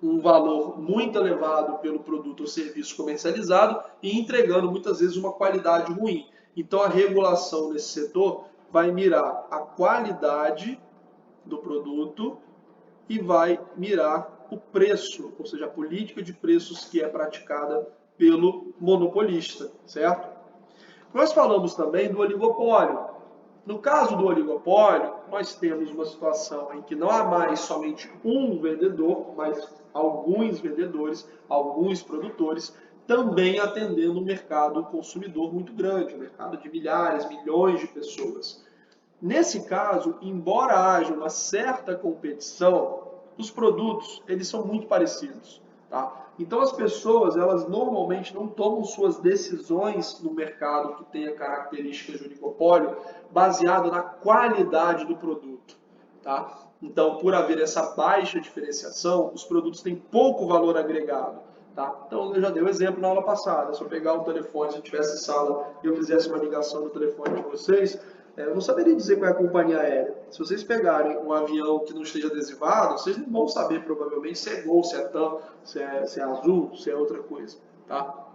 um valor muito elevado pelo produto ou serviço comercializado e entregando muitas vezes uma qualidade ruim. Então a regulação nesse setor vai mirar a qualidade do produto e vai mirar o preço, ou seja, a política de preços que é praticada pelo monopolista, certo? Nós falamos também do oligopólio. No caso do oligopólio, nós temos uma situação em que não há mais somente um vendedor, mas alguns vendedores, alguns produtores, também atendendo um mercado consumidor muito grande, um mercado de milhares, milhões de pessoas. Nesse caso, embora haja uma certa competição, os produtos eles são muito parecidos. Tá? Então as pessoas elas normalmente não tomam suas decisões no mercado que tenha características de oligopólio baseado na qualidade do produto. Tá? Então, por haver essa baixa diferenciação, os produtos têm pouco valor agregado. Tá? Então, eu já dei o exemplo na aula passada. Se eu pegar o telefone, se eu tivesse sala e eu fizesse uma ligação no telefone de vocês, eu não saberia dizer qual é a companhia aérea. Se vocês pegarem um avião que não esteja adesivado, vocês não vão saber provavelmente se é Gol, se é TAM, se é Azul, se é outra coisa. Tá?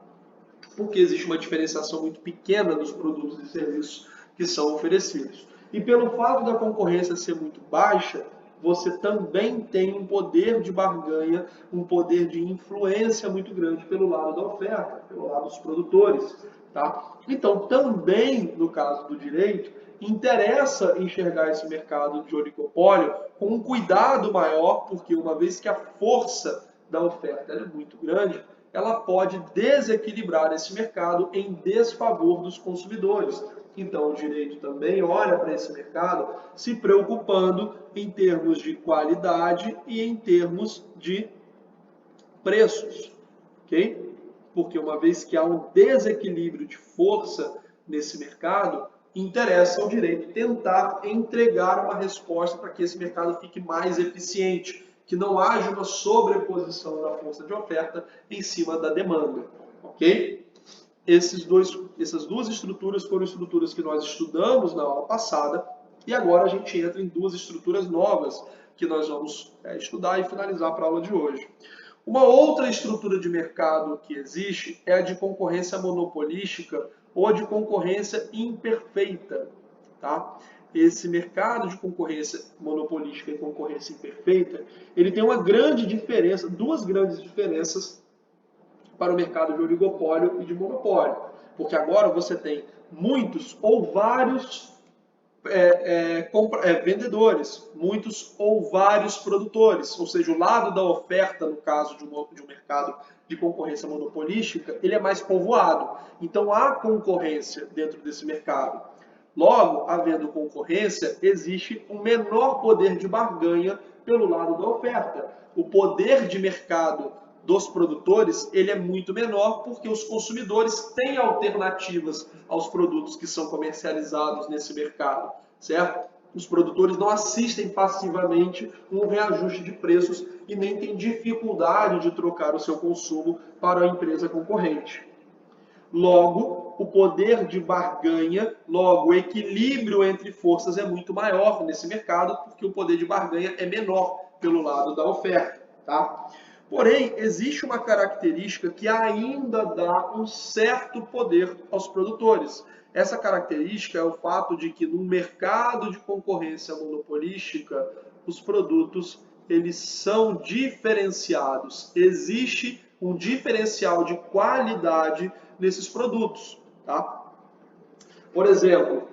Porque existe uma diferenciação muito pequena dos produtos e serviços que são oferecidos. E pelo fato da concorrência ser muito baixa, você também tem um poder de barganha, um poder de influência muito grande pelo lado da oferta, pelo lado dos produtores. Tá? Então, também no caso do direito, interessa enxergar esse mercado de oligopólio com um cuidado maior, porque uma vez que a força da oferta é muito grande, ela pode desequilibrar esse mercado em desfavor dos consumidores. Então, o direito também olha para esse mercado se preocupando em termos de qualidade e em termos de preços, ok? Porque uma vez que há um desequilíbrio de força nesse mercado, interessa ao direito tentar entregar uma resposta para que esse mercado fique mais eficiente, que não haja uma sobreposição da força de oferta em cima da demanda, ok? Essas duas estruturas foram estruturas que nós estudamos na aula passada e agora a gente entra em duas estruturas novas que nós vamos estudar e finalizar para a aula de hoje. Uma outra estrutura de mercado que existe é a de concorrência monopolística ou a de concorrência imperfeita. Tá? Esse mercado de concorrência monopolística e concorrência imperfeita, ele tem uma grande diferença, duas grandes diferenças para o mercado de oligopólio e de monopólio. Porque agora você tem muitos ou vários vendedores, muitos ou vários produtores, ou seja, o lado da oferta, no caso de um mercado de concorrência monopolística, ele é mais povoado. Então há concorrência dentro desse mercado. Logo, havendo concorrência, existe um menor poder de barganha pelo lado da oferta. O poder de mercado dos produtores ele é muito menor porque os consumidores têm alternativas aos produtos que são comercializados nesse mercado, certo? Os produtores não assistem passivamente um reajuste de preços e nem têm dificuldade de trocar o seu consumo para a empresa concorrente. Logo, o poder de barganha, logo, o equilíbrio entre forças é muito maior nesse mercado, porque o poder de barganha é menor pelo lado da oferta. Tá? Porém, existe uma característica que ainda dá um certo poder aos produtores. Essa característica é o fato de que no mercado de concorrência monopolística, os produtos eles são diferenciados. Existe um diferencial de qualidade nesses produtos. Tá? Por exemplo,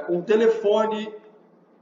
um telefone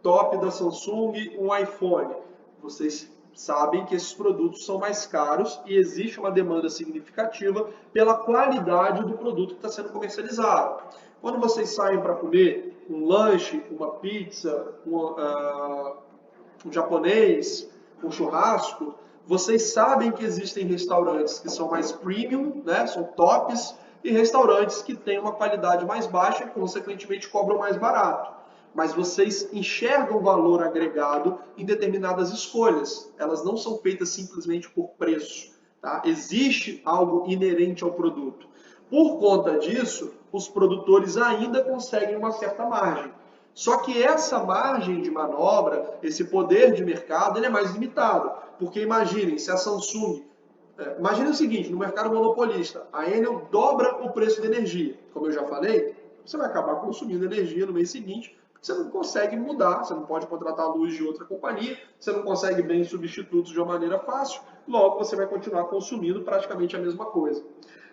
top da Samsung, um iPhone. Vocês sabem que esses produtos são mais caros e existe uma demanda significativa pela qualidade do produto que está sendo comercializado. Quando vocês saem para comer um lanche, uma pizza, um japonês, um churrasco, vocês sabem que existem restaurantes que são mais premium, né, são tops, e restaurantes que têm uma qualidade mais baixa e, consequentemente, cobram mais barato. Mas vocês enxergam valor agregado em determinadas escolhas. Elas não são feitas simplesmente por preço. Tá? Existe algo inerente ao produto. Por conta disso, os produtores ainda conseguem uma certa margem. Só que essa margem de manobra, esse poder de mercado, ele é mais limitado. Porque imaginem, se a Samsung... Imagine o seguinte, no mercado monopolista, a Enel dobra o preço da energia. Como eu já falei, você vai acabar consumindo energia no mês seguinte, porque você não consegue mudar, você não pode contratar a luz de outra companhia, você não consegue bens substitutos de uma maneira fácil, logo você vai continuar consumindo praticamente a mesma coisa.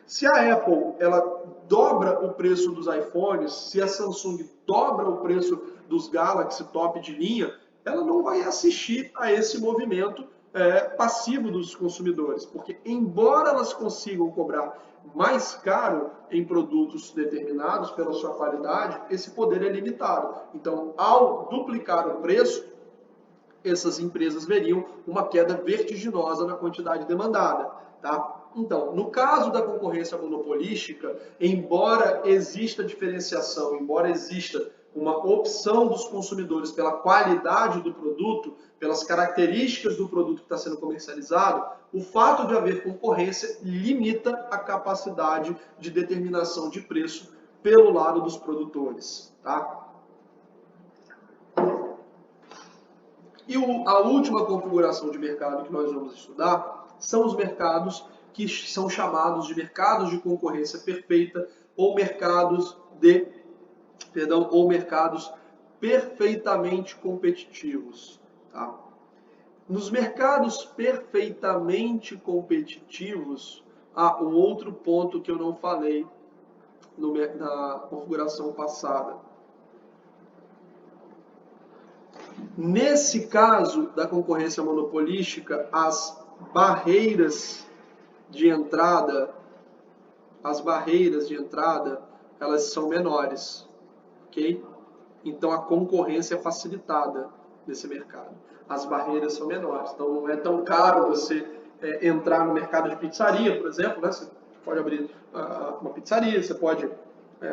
Se a Apple ela dobra o preço dos iPhones, se a Samsung dobra o preço dos Galaxy top de linha, ela não vai assistir a esse movimento passivo dos consumidores, porque embora elas consigam cobrar mais caro em produtos determinados pela sua qualidade, esse poder é limitado. Então, ao duplicar o preço, essas empresas veriam uma queda vertiginosa na quantidade demandada. Tá? Então, no caso da concorrência monopolística, embora exista diferenciação, embora exista uma opção dos consumidores pela qualidade do produto, pelas características do produto que está sendo comercializado, o fato de haver concorrência limita a capacidade de determinação de preço pelo lado dos produtores. Tá? E a última configuração de mercado que nós vamos estudar são os mercados que são chamados de mercados de concorrência perfeita ou mercados perfeitamente competitivos. Tá? Nos mercados perfeitamente competitivos, há um outro ponto que eu não falei na configuração passada. Nesse caso da concorrência monopolística, as barreiras de entrada, elas são menores, ok? Então a concorrência é facilitada nesse mercado. As barreiras são menores, então não é tão caro você entrar no mercado de pizzaria, por exemplo, né? Você pode abrir uma pizzaria, você pode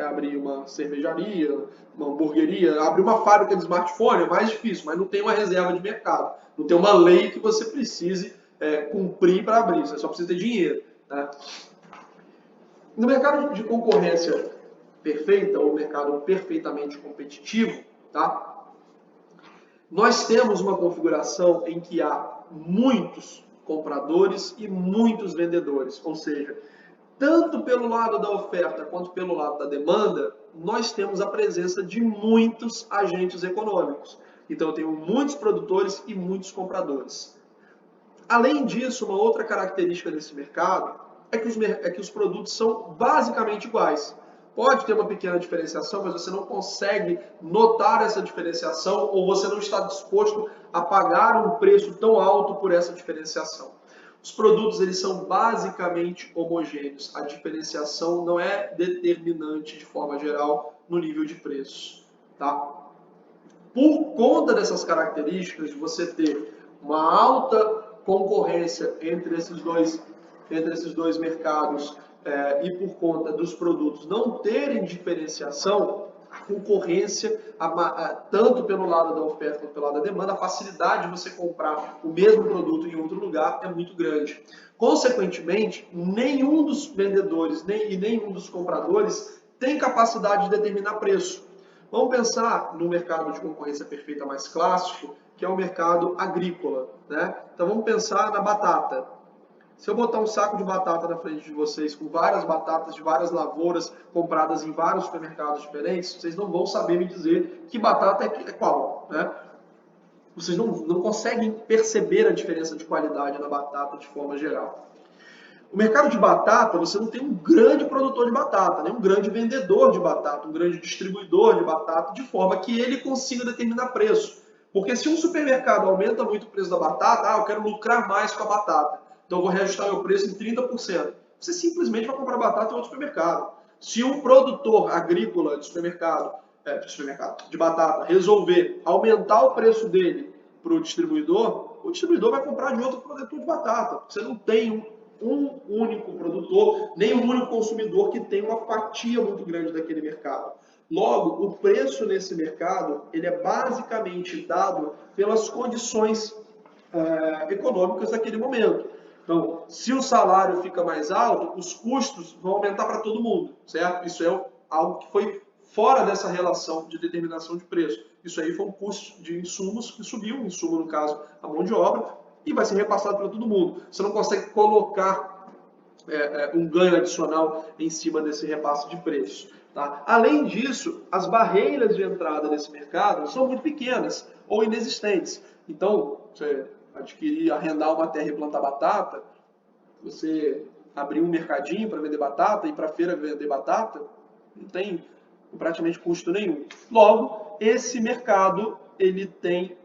abrir uma cervejaria, uma hamburgueria, abrir uma fábrica de smartphone é mais difícil, mas não tem uma reserva de mercado, não tem uma lei que você precise cumprir para abrir, você só precisa ter dinheiro, né? No mercado de concorrência perfeita, ou mercado perfeitamente competitivo, tá? Nós temos uma configuração em que há muitos compradores e muitos vendedores, ou seja, tanto pelo lado da oferta quanto pelo lado da demanda, nós temos a presença de muitos agentes econômicos. Então eu tenho muitos produtores e muitos compradores. Além disso, uma outra característica desse mercado é que os produtos são basicamente iguais. Pode ter uma pequena diferenciação, mas você não consegue notar essa diferenciação ou você não está disposto a pagar um preço tão alto por essa diferenciação. Os produtos eles são basicamente homogêneos. A diferenciação não é determinante de forma geral no nível de preço, tá? Por conta dessas características, de você ter uma alta concorrência entre esses dois mercados e por conta dos produtos não terem diferenciação, a concorrência, tanto pelo lado da oferta quanto pelo lado da demanda, a facilidade de você comprar o mesmo produto em outro lugar é muito grande. Consequentemente, nenhum dos vendedores e nenhum dos compradores tem capacidade de determinar preço. Vamos pensar no mercado de concorrência perfeita mais clássico, que é o mercado agrícola, né? Então vamos pensar na batata. Se eu botar um saco de batata na frente de vocês, com várias batatas de várias lavouras compradas em vários supermercados diferentes, vocês não vão saber me dizer que batata é qual, né? Vocês não conseguem perceber a diferença de qualidade na batata de forma geral. O mercado de batata, você não tem um grande produtor de batata, nem um grande vendedor de batata, um grande distribuidor de batata, de forma que ele consiga determinar preço. Porque se um supermercado aumenta muito o preço da batata, eu quero lucrar mais com a batata, então eu vou reajustar meu preço em 30%. Você simplesmente vai comprar batata em outro supermercado. Se um produtor agrícola de de batata resolver aumentar o preço dele para o distribuidor vai comprar de outro produtor de batata. Você não tem um único produtor, nem um único consumidor que tem uma fatia muito grande daquele mercado. Logo, o preço nesse mercado ele é basicamente dado pelas condições econômicas daquele momento. Então, se o salário fica mais alto, os custos vão aumentar para todo mundo, certo? Isso é algo que foi fora dessa relação de determinação de preço. Isso aí foi um custo de insumos que subiu, insumo no caso a mão de obra, e vai ser repassado para todo mundo. Você não consegue colocar um ganho adicional em cima desse repasse de preço. Tá? Além disso, as barreiras de entrada nesse mercado são muito pequenas ou inexistentes. Então, você arrendar uma terra e plantar batata, você abrir um mercadinho para vender batata, ir para a feira vender batata, não tem praticamente custo nenhum. Logo, esse mercado ele tem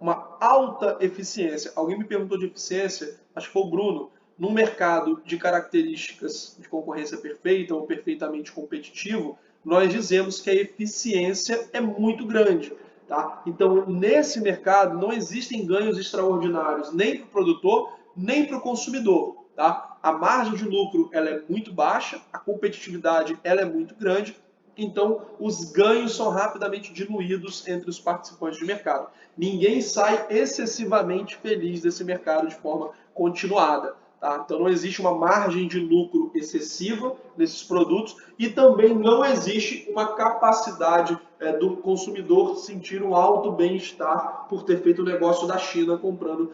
uma alta eficiência. Alguém me perguntou de eficiência, acho que foi o Bruno. Num mercado de características de concorrência perfeita ou perfeitamente competitivo, nós dizemos que a eficiência é muito grande. Tá? Então, nesse mercado não existem ganhos extraordinários nem para o produtor, nem para o consumidor. Tá? A margem de lucro ela é muito baixa, a competitividade ela é muito grande, então os ganhos são rapidamente diluídos entre os participantes de mercado. Ninguém sai excessivamente feliz desse mercado de forma continuada. Tá? Então não existe uma margem de lucro excessiva nesses produtos e também não existe uma capacidade do consumidor sentir um alto bem-estar por ter feito o negócio da China comprando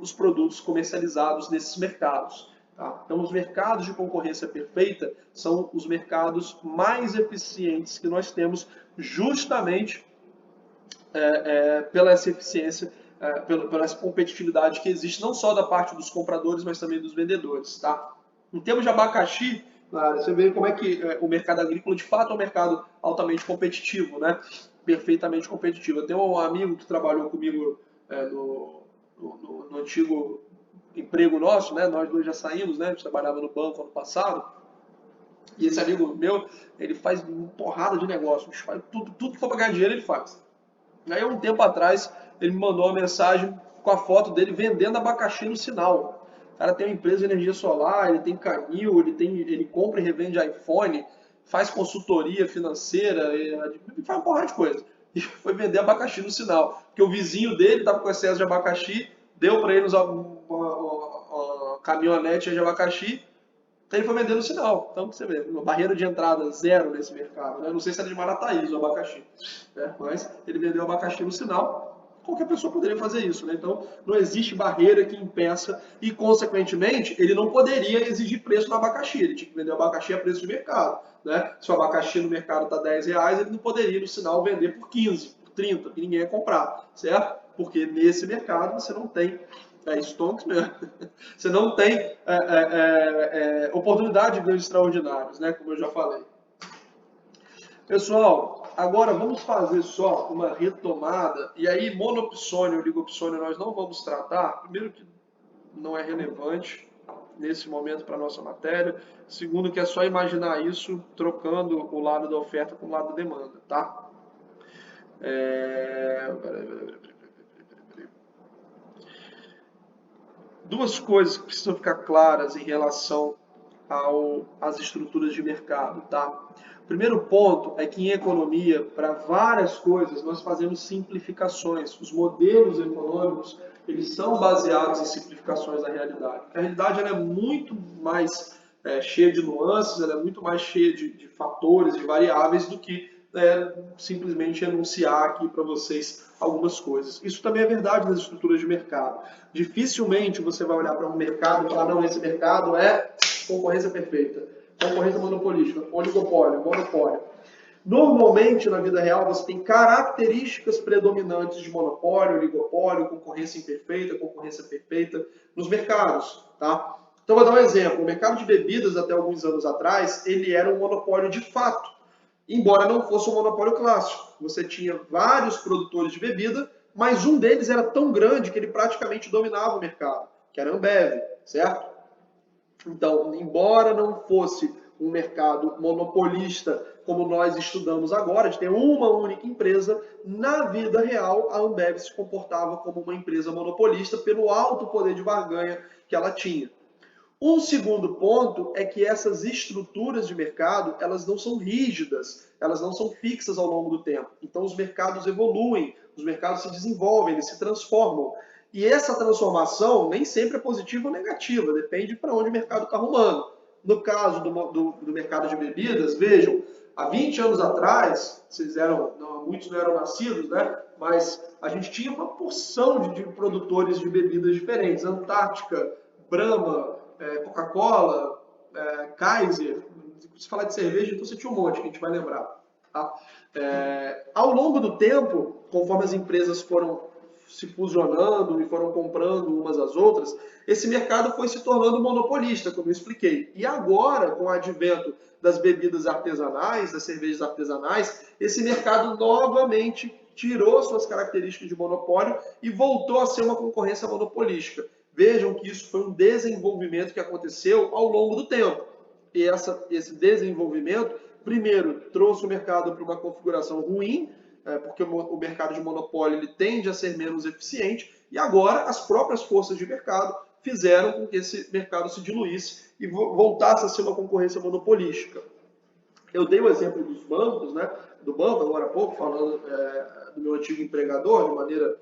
os produtos comercializados nesses mercados. Tá? Então os mercados de concorrência perfeita são os mercados mais eficientes que nós temos justamente pela essa eficiência, pela essa competitividade que existe não só da parte dos compradores, mas também dos vendedores. Tá? Em termos de abacaxi, na área. Você vê como é que o mercado agrícola de fato é um mercado altamente competitivo, né? Perfeitamente competitivo. Eu tenho um amigo que trabalhou comigo no antigo emprego nosso, né? Nós dois já saímos, né? A gente trabalhava no banco ano passado. E esse amigo meu, ele faz uma porrada de negócios, faz tudo que for para ganhar dinheiro ele faz. Aí, um tempo atrás, ele me mandou uma mensagem com a foto dele vendendo abacaxi no Sinal. O cara tem uma empresa de energia solar, ele tem canil, ele compra e revende iPhone, faz consultoria financeira, faz uma porrada de coisa. E foi vender abacaxi no Sinal. Porque o vizinho dele estava com excesso de abacaxi, deu para ele usar uma caminhonete de abacaxi, ele foi vender no Sinal. Então, você vê, uma barreira de entrada zero nesse mercado. Né? Não sei se era de Marataízes o abacaxi, né? Mas ele vendeu abacaxi no Sinal. Qualquer pessoa poderia fazer isso. Né? Então, não existe barreira que impeça e, consequentemente, ele não poderia exigir preço no abacaxi. Ele tinha que vender o abacaxi a preço de mercado. Né? Se o abacaxi no mercado está R$10, ele não poderia no Sinal vender por 15, por 30, que ninguém ia comprar. Certo? Porque nesse mercado você não tem stonks mesmo. Você não tem oportunidade de ganhos extraordinários, né? Como eu já falei. Pessoal, agora vamos fazer só uma retomada. E aí, monopsônio e oligopsônio nós não vamos tratar. Primeiro que não é relevante nesse momento para a nossa matéria. Segundo que é só imaginar isso trocando o lado da oferta com o lado da demanda, tá? Duas coisas que precisam ficar claras em relação às estruturas de mercado, tá? O primeiro ponto é que em economia, para várias coisas, nós fazemos simplificações. Os modelos econômicos, eles são baseados em simplificações da realidade. A realidade ela é muito mais cheia de nuances, ela é muito mais cheia de fatores, de variáveis, do que simplesmente enunciar aqui para vocês algumas coisas. Isso também é verdade nas estruturas de mercado. Dificilmente você vai olhar para um mercado e falar, não, esse mercado é concorrência perfeita, concorrência monopolística, oligopólio, monopólio. Normalmente, na vida real, você tem características predominantes de monopólio, oligopólio, concorrência imperfeita, concorrência perfeita nos mercados, tá? Então, vou dar um exemplo. O mercado de bebidas, até alguns anos atrás, ele era um monopólio de fato, embora não fosse um monopólio clássico. Você tinha vários produtores de bebida, mas um deles era tão grande que ele praticamente dominava o mercado, que era a Ambev, certo? Então, embora não fosse um mercado monopolista como nós estudamos agora, de ter uma única empresa, na vida real a Ambev se comportava como uma empresa monopolista pelo alto poder de barganha que ela tinha. Um segundo ponto é que essas estruturas de mercado, elas não são rígidas, elas não são fixas ao longo do tempo. Então os mercados evoluem, os mercados se desenvolvem, eles se transformam. E essa transformação nem sempre é positiva ou negativa, depende para onde o mercado está arrumando. No caso do mercado de bebidas, vejam, há 20 anos atrás, muitos não eram nascidos, né? Mas a gente tinha uma porção de produtores de bebidas diferentes, Antártica, Brahma, Coca-Cola, Kaiser. Se falar de cerveja, então você tinha um monte que a gente vai lembrar. Tá? Ao longo do tempo, conforme as empresas foram se fusionando e foram comprando umas às outras, esse mercado foi se tornando monopolista, como eu expliquei. E agora, com o advento das bebidas artesanais, das cervejas artesanais, esse mercado novamente tirou suas características de monopólio e voltou a ser uma concorrência monopolística. Vejam que isso foi um desenvolvimento que aconteceu ao longo do tempo. E esse desenvolvimento, primeiro, trouxe o mercado para uma configuração ruim, porque o mercado de monopólio ele tende a ser menos eficiente, e agora as próprias forças de mercado fizeram com que esse mercado se diluísse e voltasse a ser uma concorrência monopolística. Eu dei o exemplo dos bancos, né, do banco agora há pouco, falando do meu antigo empregador, de maneira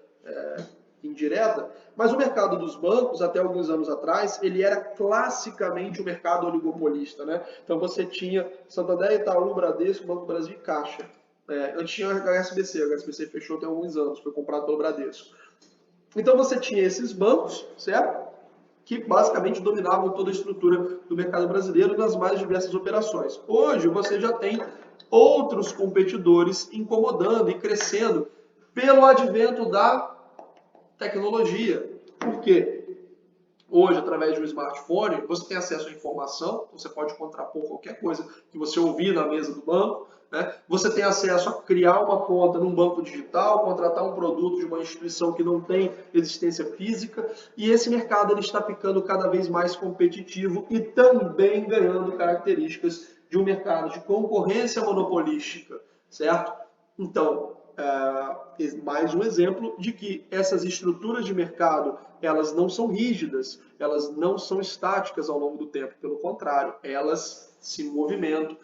indireta, mas o mercado dos bancos, até alguns anos atrás, ele era classicamente um mercado oligopolista, né? Então você tinha Santander, Itaú, Bradesco, Banco do Brasil e Caixa. Antes tinha a HSBC fechou tem alguns anos, foi comprado pelo Bradesco. Então você tinha esses bancos, certo? Que basicamente dominavam toda a estrutura do mercado brasileiro nas mais diversas operações. Hoje você já tem outros competidores incomodando e crescendo pelo advento da tecnologia. Por quê? hoje, através de um smartphone, você tem acesso à informação, você pode contrapor qualquer coisa que você ouvir na mesa do banco, né? Você tem acesso a criar uma conta num banco digital, contratar um produto de uma instituição que não tem existência física, e esse mercado ele está ficando cada vez mais competitivo e também ganhando características de um mercado de concorrência monopolística, certo? Então, mais um exemplo de que essas estruturas de mercado, elas não são rígidas, elas não são estáticas ao longo do tempo, pelo contrário, elas se movimentam,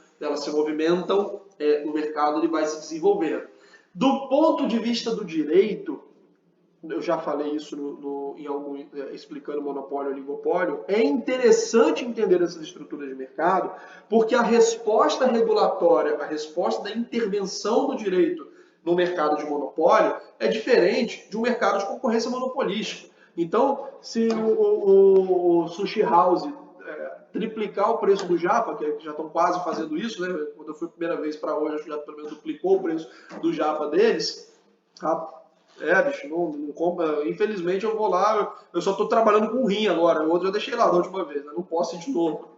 o mercado ele vai se desenvolvendo. Do ponto de vista do direito, eu já falei isso explicando monopólio e oligopólio, é interessante entender essas estruturas de mercado, porque a resposta regulatória, a resposta da intervenção do direito no mercado de monopólio é diferente de um mercado de concorrência monopolística. Então, se o Sushi House triplicar o preço do Japa, que já estão quase fazendo isso, né? Quando eu fui a primeira vez para hoje, acho que já pelo menos duplicou o preço do Japa deles. Bicho, não compra. Infelizmente eu vou lá, eu só estou trabalhando com rim agora, o outro eu deixei lá da última vez, né? Não posso ir de novo.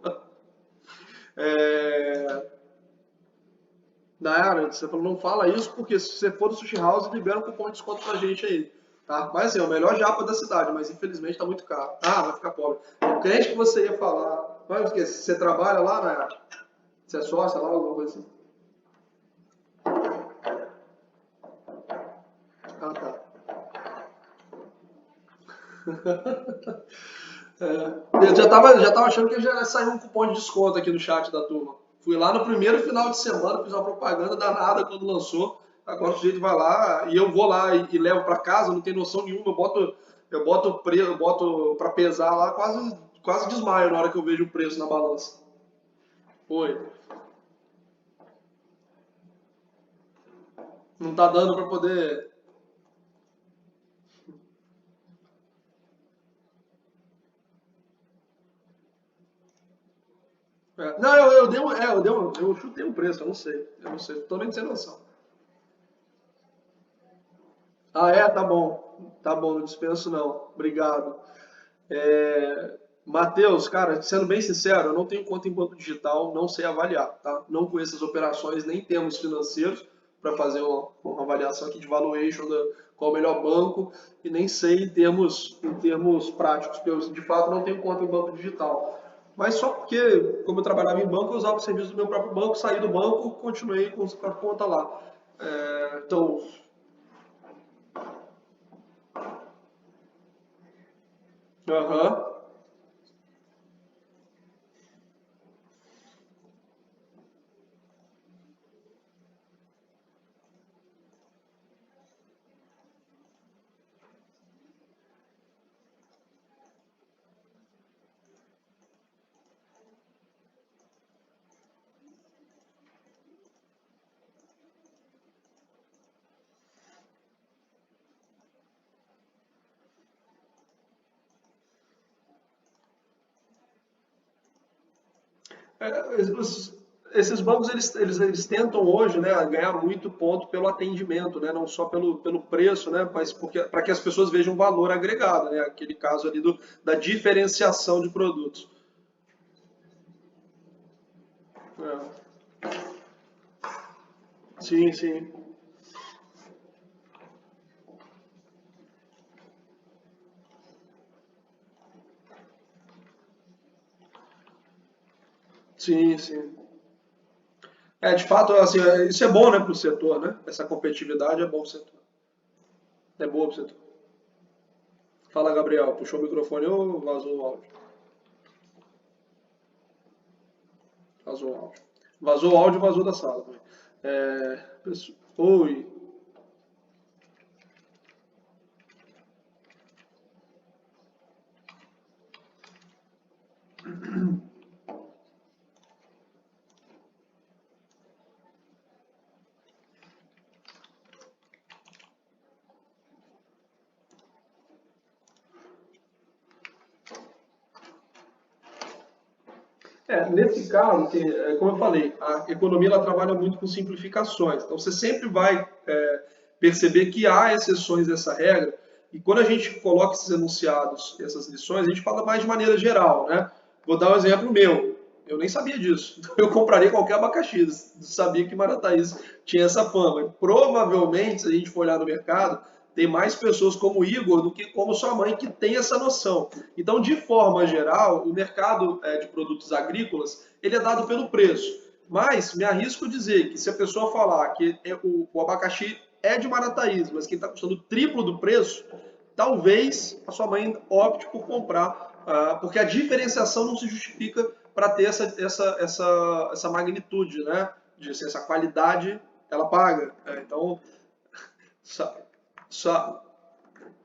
Nayara, você falou, não fala isso, porque se você for do Sushi House, libera um cupom de desconto pra gente aí. Tá? Mas assim, é o melhor japa da cidade, mas infelizmente tá muito caro. Vai ficar pobre. O crente que você ia falar, mas o que? Você trabalha lá, Nayara? Você é sócia lá, alguma coisa assim? Tá. Eu já tava achando que já saiu um cupom de desconto aqui no chat da turma. Fui lá no primeiro final de semana, fiz uma propaganda danada quando lançou. Agora o sujeito vai lá e eu vou lá e levo para casa, não tem noção nenhuma. Eu boto para pesar lá, quase desmaio na hora que eu vejo o preço na balança. Oi. Não tá dando para poder. Não, eu chutei um preço, eu não sei, totalmente sem noção. Tá bom, não dispenso não, obrigado. Matheus, cara, sendo bem sincero, eu não tenho conta em banco digital, não sei avaliar, tá? Não conheço as operações, nem termos financeiros para fazer uma avaliação aqui de valuation qual o melhor banco e nem sei em termos práticos, porque eu de fato não tenho conta em banco digital. Mas só porque, como eu trabalhava em banco, eu usava o serviço do meu próprio banco, saí do banco, continuei com a conta lá. Então, aham. Esses bancos eles tentam hoje, né, ganhar muito ponto pelo atendimento, né, não só pelo preço, né, mas para que as pessoas vejam valor agregado, né, aquele caso ali da diferenciação de produtos. É. Sim, sim. Sim, sim. De fato, assim, isso é bom, né, para o setor, né? Essa competitividade é bom para o setor. É boa para o setor. Fala, Gabriel. Puxou o microfone ou vazou o áudio? Vazou o áudio. Vazou o áudio, vazou da sala. Oi. Nesse caso, assim, como eu falei, a economia ela trabalha muito com simplificações. Então, você sempre vai perceber que há exceções dessa regra, E quando a gente coloca esses enunciados, essas lições, a gente fala mais de maneira geral, né? Vou dar um exemplo meu. Eu nem sabia disso. Eu compraria qualquer abacaxi. Sabia que Marataízes tinha essa fama. E provavelmente, se a gente for olhar no mercado, tem mais pessoas como o Igor do que como sua mãe que tem essa noção. Então, de forma geral, o mercado de produtos agrícolas ele é dado pelo preço. Mas me arrisco a dizer que se a pessoa falar que o abacaxi é de Marataízes, mas que está custando o triplo do preço, talvez a sua mãe opte por comprar, porque a diferenciação não se justifica para ter essa magnitude, né? De essa qualidade, ela paga. Então,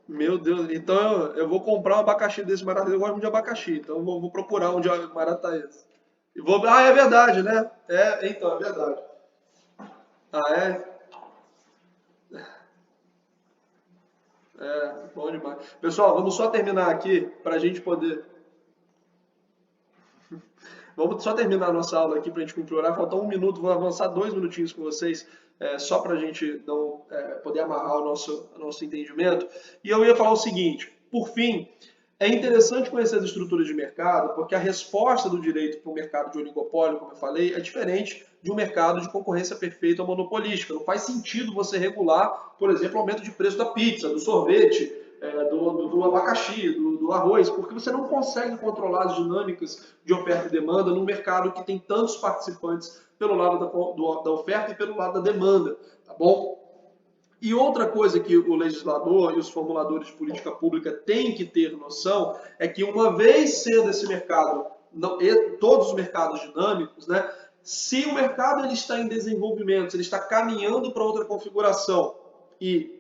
meu Deus, então eu vou comprar um abacaxi desse Marataízes, eu gosto muito de abacaxi, então eu vou procurar um de Marataízes. É verdade, né? Então, é verdade. Ah, é? Bom demais. Pessoal, vamos só terminar aqui para a gente poder. Vamos só terminar a nossa aula aqui para a gente cumprir o horário. Falta um minuto, vou avançar 2 minutinhos com vocês, só para a gente não, poder amarrar o nosso entendimento. E eu ia falar o seguinte: por fim, é interessante conhecer as estruturas de mercado, porque a resposta do direito para o mercado de oligopólio, como eu falei, é diferente de um mercado de concorrência perfeita ou monopolística. Não faz sentido você regular, por exemplo, o aumento de preço da pizza, do sorvete, do abacaxi, do arroz, porque você não consegue controlar as dinâmicas de oferta e demanda num mercado que tem tantos participantes pelo lado da oferta e pelo lado da demanda, tá bom? E outra coisa que o legislador e os formuladores de política pública têm que ter noção é que uma vez sendo esse mercado, todos os mercados dinâmicos, né, se o mercado ele está em desenvolvimento, se ele está caminhando para outra configuração e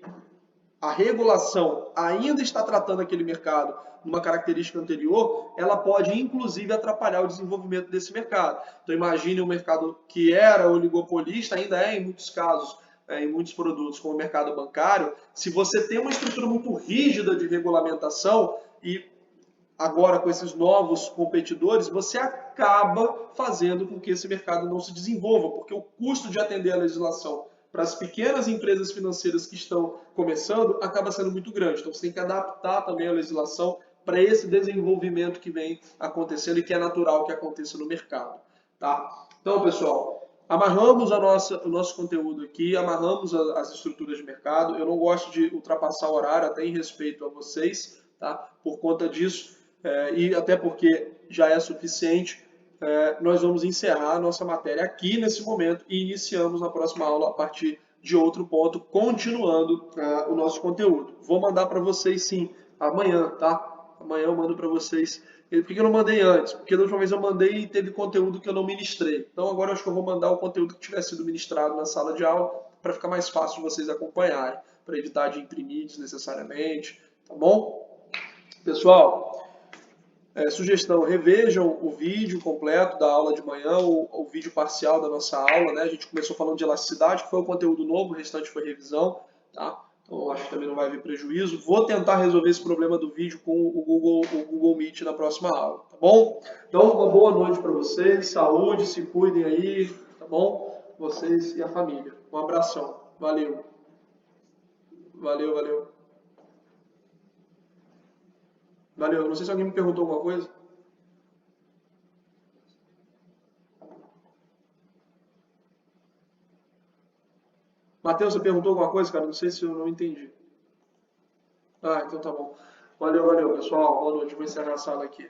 a regulação ainda está tratando aquele mercado numa característica anterior, ela pode inclusive atrapalhar o desenvolvimento desse mercado. Então imagine um mercado que era oligopolista, ainda é em muitos casos, em muitos produtos, como o mercado bancário, se você tem uma estrutura muito rígida de regulamentação e agora com esses novos competidores, você acaba fazendo com que esse mercado não se desenvolva, porque o custo de atender a legislação para as pequenas empresas financeiras que estão começando acaba sendo muito grande. Então você tem que adaptar também a legislação para esse desenvolvimento que vem acontecendo e que é natural que aconteça no mercado. Tá? Então, pessoal, amarramos o nosso conteúdo aqui, amarramos as estruturas de mercado. Eu não gosto de ultrapassar o horário, até em respeito a vocês, tá? Por conta disso, e até porque já é suficiente, nós vamos encerrar a nossa matéria aqui nesse momento e iniciamos na próxima aula a partir de outro ponto, continuando o nosso conteúdo. Vou mandar para vocês sim, amanhã, tá? Amanhã eu mando para vocês. Por que eu não mandei antes? Porque da última vez eu mandei e teve conteúdo que eu não ministrei. Então agora eu acho que eu vou mandar o conteúdo que tiver sido ministrado na sala de aula para ficar mais fácil de vocês acompanharem, para evitar de imprimir desnecessariamente, tá bom? Pessoal, sugestão, revejam o vídeo completo da aula de manhã, o vídeo parcial da nossa aula, né? A gente começou falando de elasticidade, que foi o conteúdo novo, o restante foi revisão, tá? Então acho que também não vai haver prejuízo. Vou tentar resolver esse problema do vídeo com o Google Meet na próxima aula, tá bom? Então, uma boa noite para vocês, saúde, se cuidem aí, tá bom? Vocês e a família. Um abração. Valeu. Valeu, valeu. Valeu. Não sei se alguém me perguntou alguma coisa. Matheus, você perguntou alguma coisa, cara? Não sei se eu não entendi. Ah, então tá bom. Valeu, valeu, pessoal. Boa noite. Vou encerrar a sala aqui.